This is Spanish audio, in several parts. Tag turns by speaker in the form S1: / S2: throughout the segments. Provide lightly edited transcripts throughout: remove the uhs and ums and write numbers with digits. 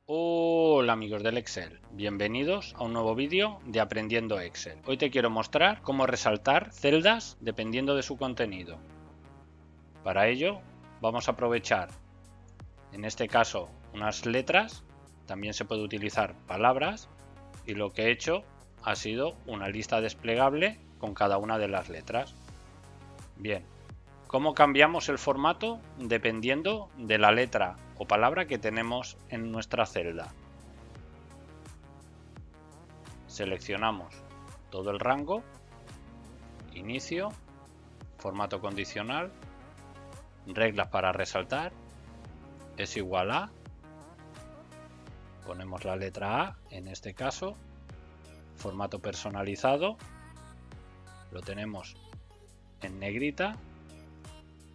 S1: Hola amigos del Excel, bienvenidos a un nuevo vídeo de Aprendiendo Excel. Hoy te quiero mostrar cómo resaltar celdas dependiendo de su contenido. Para ello vamos a aprovechar, en este caso, unas letras, también se puede utilizar palabras, y lo que he hecho ha sido una lista desplegable con cada una de las letras. Bien, ¿cómo cambiamos el formato dependiendo de la letra o palabra que tenemos en nuestra celda? Seleccionamos todo el rango, inicio, formato condicional, reglas para resaltar, es igual a, ponemos la letra A en este caso, formato personalizado, lo tenemos en negrita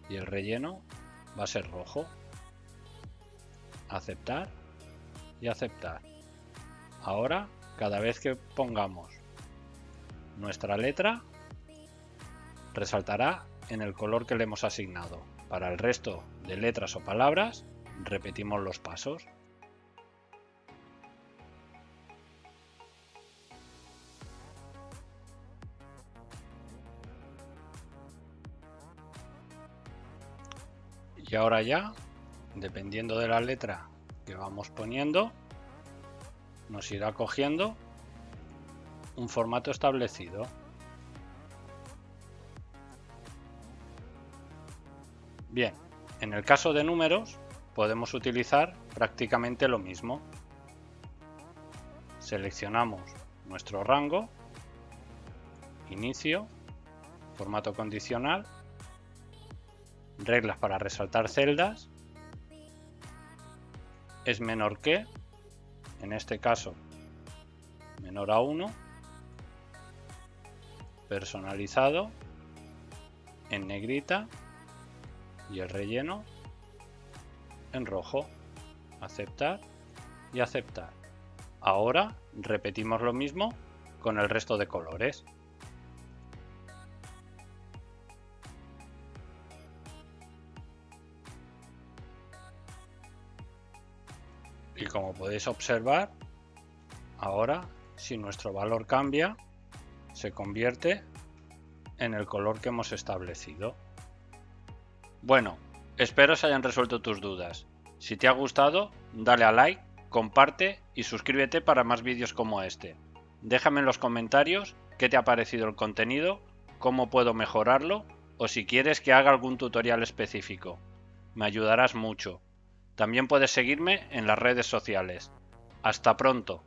S1: y el relleno va a ser rojo. Aceptar y aceptar. Ahora, cada vez que pongamos nuestra letra, resaltará en el color que le hemos asignado. Para el resto de letras o palabras, repetimos los pasos. Y ahora ya, dependiendo de la letra que vamos poniendo, nos irá cogiendo un formato establecido. Bien, en el caso de números podemos utilizar prácticamente lo mismo. Seleccionamos nuestro rango, inicio, formato condicional, reglas para resaltar celdas, es menor que, en este caso menor a 1, personalizado, en negrita y el relleno en rojo. Aceptar y aceptar. Ahora repetimos lo mismo con el resto de colores. Y como podéis observar, ahora si nuestro valor cambia, se convierte en el color que hemos establecido. Bueno, espero se hayan resuelto tus dudas. Si te ha gustado, dale a like, comparte y suscríbete para más vídeos como este. Déjame en los comentarios qué te ha parecido el contenido, cómo puedo mejorarlo o si quieres que haga algún tutorial específico. Me ayudarás mucho. También puedes seguirme en las redes sociales. ¡Hasta pronto!